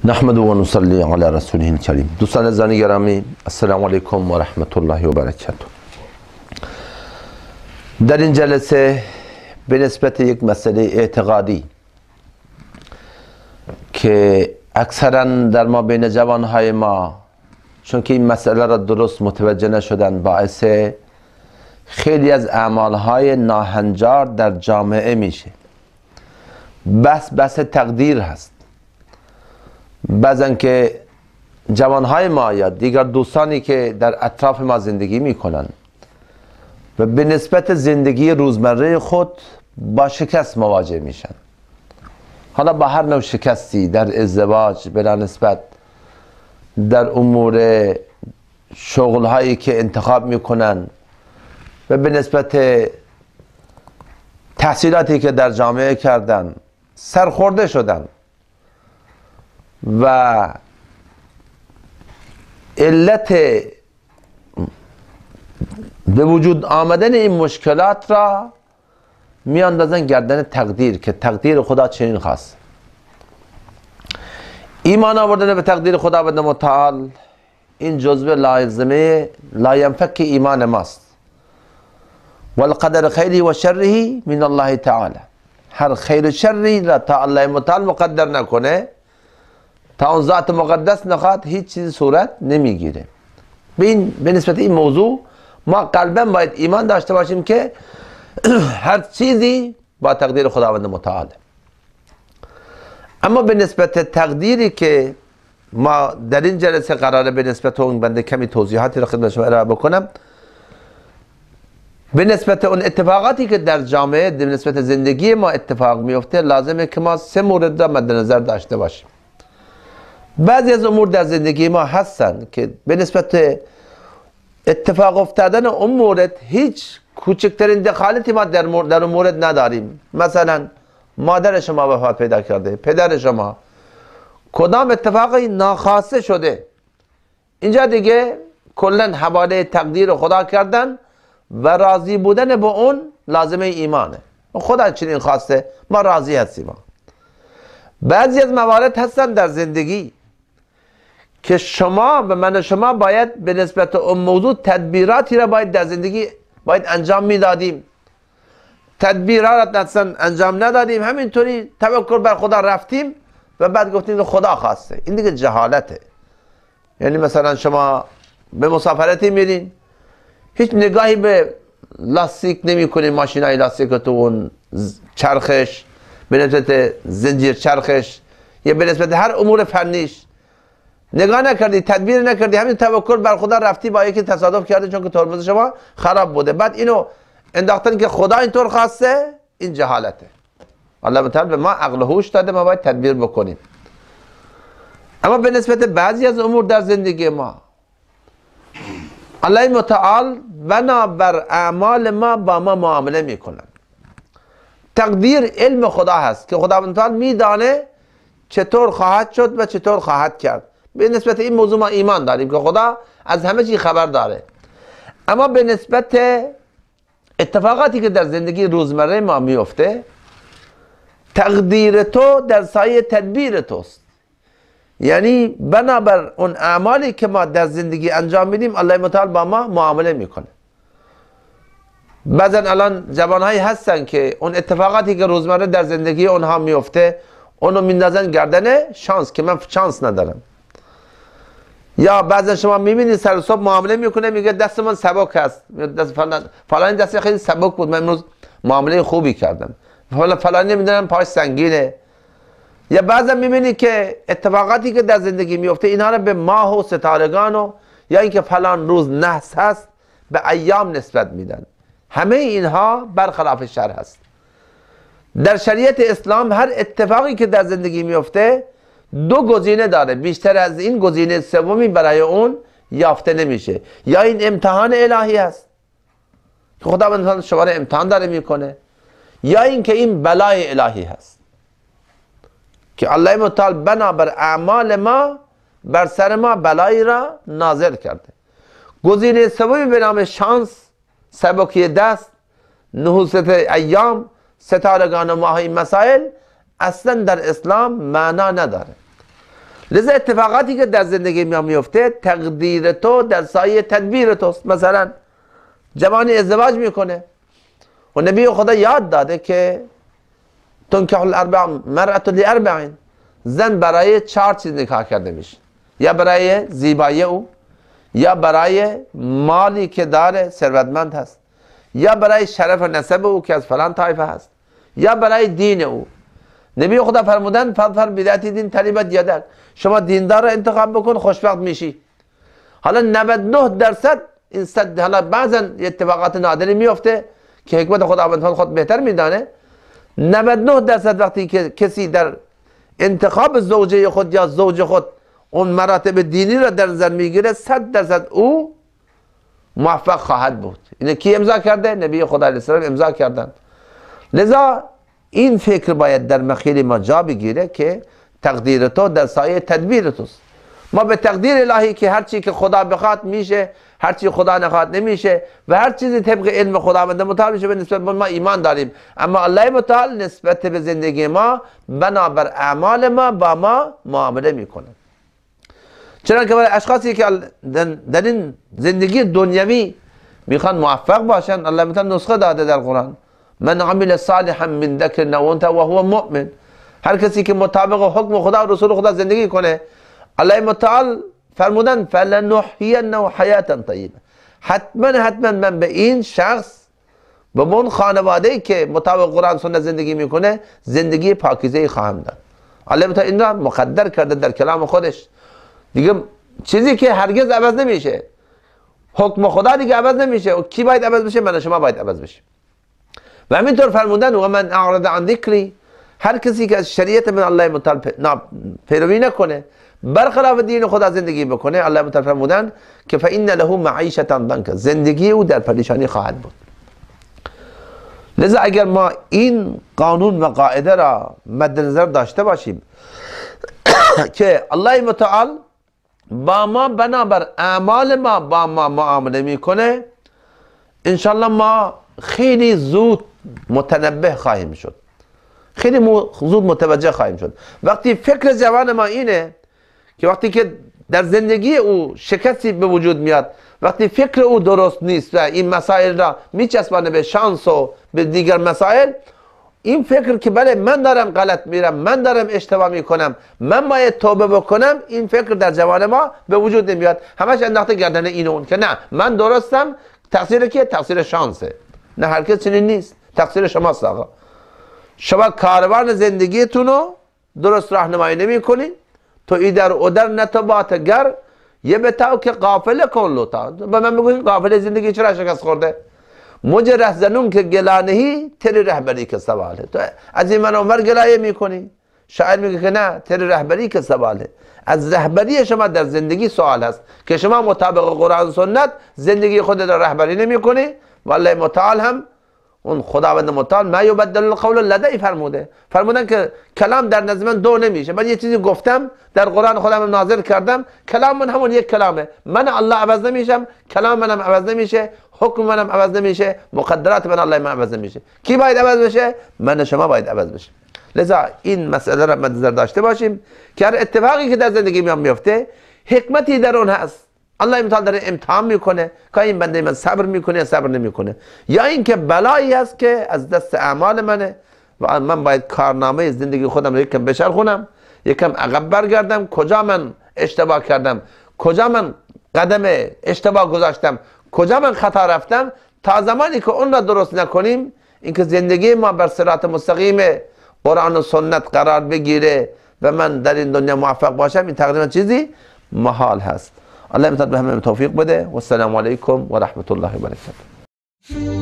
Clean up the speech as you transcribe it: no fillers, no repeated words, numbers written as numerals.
نحمد و نصلی علی رسوله الکریم. دوستان عزیزان گرامی، السلام علیکم و رحمت الله و برکاته. در این جلسه به نسبت یک مسئله اعتقادی که اکثرا در ما بین جوانهای ما، چون که این مسئله را درست متوجه نشدن، باعث خیلی از اعمالهای ناهنجار در جامعه میشه. بحث تقدیر هست. بعضن که جوانهای ما یا دیگر دوستانی که در اطراف ما زندگی میکنن و به نسبت زندگی روزمره خود با شکست مواجه میشن، حالا با هر نوع شکستی، در ازدواج بلا نسبت، در امور شغلهایی که انتخاب میکنن و به نسبت تحصیلاتی که در جامعه کردن سرخورده شدن و علت به وجود آمدن این مشکلات را میاندازن گردن تقدیر که تقدیر خدا چنین خواست. ایمان آوردن به تقدیر خداوند متعال این جزء لازمه لا ينفك ایمان ماست. والقدر خیره و شره من الله تعالی. هر خیر و شری را تا الله متعال مقدر نکنه، تا اون ذات مقدس نخواد، هیچ چیز صورت نمیگیره. به نسبت این موضوع ما قلبا باید ایمان داشته باشیم که هر چیزی با تقدیر خداوند متعال. اما به نسبت تقدیری که ما در این جلسه قراره به نسبت اون بنده کمی توضیحاتی را خدمت شما ارائه بکنم. به نسبت اون اتفاقاتی که در جامعه به نسبت زندگی ما اتفاق میفته، لازمه که ما 3 مورد را مد نظر داشته باشیم. بعضی از امور در زندگی ما هستن که به نسبت اتفاق افتادن اون مورد هیچ کوچکترین دخالتی ما در اون مورد نداریم. مثلا مادر شما وفات پیدا کرده، پدر شما، کدام اتفاقی ناخواسته شده، اینجا دیگه کلا حواله تقدیر خدا کردن و راضی بودن با اون لازمه ایمانه. خدا چنین خواسته، ما راضی هستیم. بعضی از موارد هستن در زندگی که شما و من و شما باید به نسبت اون موضوع تدبیراتی را باید در زندگی انجام میدادیم. تدبیرات اصلا انجام ندادیم، همینطوری توکل بر خدا رفتیم و بعد گفتیم خدا خواسته. این دیگه جهالته. یعنی مثلا شما به مسافرتی میرین، هیچ نگاهی به لاستیک نمی کنین، ماشینای لاستیکتون، چرخش، به نسبت زنجیر چرخش یا به نسبت هر امور فنیش نگاه نکردی، تدبیر نکردی، همین توکل بر خدا رفتی، با یکی تصادف کردی چون که ترمز شما خراب بوده، بعد اینو انداختن که خدا اینطور خواسته. این جهالته. الله تعالی به ما عقل و هوش داده، ما باید تدبیر بکنیم. اما به نسبت بعضی از امور در زندگی ما، الله متعال بنابر اعمال ما با ما معامله میکنن. تقدیر علم خدا هست که خداوند تعالی میدانه چطور خواهد شد و چطور خواهد کرد. به نسبت این موضوع ما ایمان داریم که خدا از همه چی خبر داره. اما به نسبت اتفاقاتی که در زندگی روزمره ما میفته، تقدیر تو در سایه تدبیر توست. یعنی بنابر اون اعمالی که ما در زندگی انجام میدیم، الله متعال با ما معامله میکنه. بعضن الان جوانهایی هستن که اون اتفاقاتی که روزمره در زندگی اونها میفته، اونو میندازن گردن شانس که من شانس ندارم. یا بعضن شما میبینید سر صبح معامله میکنه، میگه دست من سبک است، دست فلان دست خیلی سبک بود، من امروز معامله خوبی کردم. فلان نمیدونم پاش سنگینه. یا بعضا میبینید که اتفاقاتی که در زندگی میفته، اینها رو به ماه و ستارگان و یا اینکه فلان روز نحس هست به ایام نسبت میدن. همه اینها برخلاف شرع هست. در شریعت اسلام هر اتفاقی که در زندگی میفته 2 گزینه داره، بیشتر از این گزینه سومی برای اون یافته نمیشه. یا این امتحان الهی هست که خداوند شما رو امتحان داره میکنه، یا اینکه این بلای الهی هست که الله متعال بنابر اعمال ما بر سر ما بلایی را نازل کرده. گزینه سومی به نام شانس، سبکی دست، نحوست ایام، ستارگان و ماه، این مسائل اصلا در اسلام معنا نداره. لذا اتفاقاتی که در زندگی ما میفته تقدیر تو در سایه تدبیر توست. مثلا جوانی ازدواج میکنه و نبی خدا یاد داده که تنکح الاربع مرأة لاربع، زن برای 4 چیز نکاح کرده میشه، یا برای زیبایی او، یا برای مالی که داره ثروتمند هست، یا برای شرف و نسب او که از فلان طایفه هست، یا برای دین او. نبی خدا فرمودن فظفر بذات دین تریبت یدک، شما دیندار رو انتخاب بکن خوشبخت میشی. حالا 99% این صد، حالا بعضا اتفاقات نادری میفته که حکمت خداوند خود بهتر میدانه، 99% وقتی که کسی در انتخاب زوجه خود یا زوج خود اون مراتب دینی را در نظر میگیره 100% او موفق خواهد بود. اینه کی امضا کرده؟ نبی خدا علیه السلام امضا کردن. لذا این فکر باید در مخیل ما جا بگیره که تقدیر تو در سایه تدبیر توست. ما به تقدیر الهی که هر چی که خدا بخواد میشه، هر چی خدا نخواد نمیشه و هر چیزی طبق علم خداوند متعال میشه، به نسبت به ما ایمان داریم. اما الله متعال نسبت به زندگی ما بنابر اعمال ما با ما معامله میکنه. چرا که برای اشخاصی که در این زندگی دنیوی میخوان موفق باشن، الله متعال نسخه داده در قرآن: من عمل صالحا من ذکر و انثی و هو مؤمن. هر کسی که مطابق حکم خدا و رسول خدا زندگی کنه، الله متعال فرمودن فلنحیینه حیاتا طیبه، حتما من به این شخص، به اون خانواده‌ای که مطابق قرآن سنت زندگی میکنه، زندگی پاکیزه خواهم داد. الله متعال این را مقدر کرده در کلام خودش. دیگه چیزی که هرگز عوض نمیشه، حکم خدا دیگه عوض نمیشه. و کی باید عوض بشه؟ من و شما باید عوض بشه. و همینطور فرمودن و من اعرض عن ذکری، هر کسی که از شریعت من الله متعال پیروی نکنه، برخلاف دین خدا زندگی بکنه، الله متعال فرمودن که فإن له معیشة ضنکا، زندگی او در پریشانی خواهد بود. لذا اگر ما این قانون و قاعده را مد نظر داشته باشیم که الله متعال با ما بنابر اعمال ما با ما معامله میکنه، انشالله ما خیلی زود متنبه خواهیم شد، خیلی زود متوجه خواهیم شد. وقتی فکر جوان ما اینه که وقتی که در زندگی او شکستی به وجود میاد، وقتی فکر او درست نیست و این مسائل را میچسبانه به شانس و به دیگر مسائل، این فکر که بله من دارم غلط میرم، من دارم اشتباه میکنم، من باید توبه بکنم، این فکر در جوان ما به وجود نمیاد. همش انداخته گردن این اون که نه من درستم، تقصیر که تقصیر شانسه. نه، هرگز چنین نیست، تقصیر شماست. آقا شما کاروان زندگیتون رو درست راهنمایی نمیکنین، تو ایدر اودر نتبات گر یه بتاو که قافله کن لوتا. به من بگوین قافله زندگی چرا شکست خورده؟ مجھے رهزنون که گلا نهی تیری رهبری که سواله. تو از این منور گلایه میکنی؟ شاعر میگه که نه، تیری رهبری که سواله. از رهبری شما در زندگی سوال هست که شما مطابق قرآن سنت زندگی خود را رهبری نمیکنی. والله متعال هم اون خداوند متعال ما یبدل القول لدی فرمودن که کلام در نظر من دو نمیشه. من یه چیزی گفتم در قرآن خودم نازل کردم، کلام من همون یک کلامه، من الله عوض نمیشم، کلام منم عوض نمیشه، حکم منم عوض نمیشه، مقدرات من الله من عوض نمیشه. کی باید عوض بشه؟ من و شما باید عوض بشه. لذا این مسئله را مد نظر داشته باشیم که هر اتفاقی که در زندگی ما میفته حکمتی در اون هست. الله متعال داره امتحان میکنه که این بنده من صبر میکنه یا صبر نمیکنه، یا اینکه بلایی هست که از دست اعمال منه و من باید کارنامه زندگی خودم رو یکم بچرخونم، یکم عقب برگردم، کجا من اشتباه کردم، کجا من قدم اشتباه گذاشتم، کجا من خطا رفتم. تا زمانی که اون را درست نکنیم، اینکه زندگی ما بر صراط مستقیم قرآن و سنت قرار بگیره و من در این دنیا موفق باشم، این تقریبا چیزی محال هست. الله متعال به همه توفیق بده و السلام علیکم و رحمت الله و برکاته.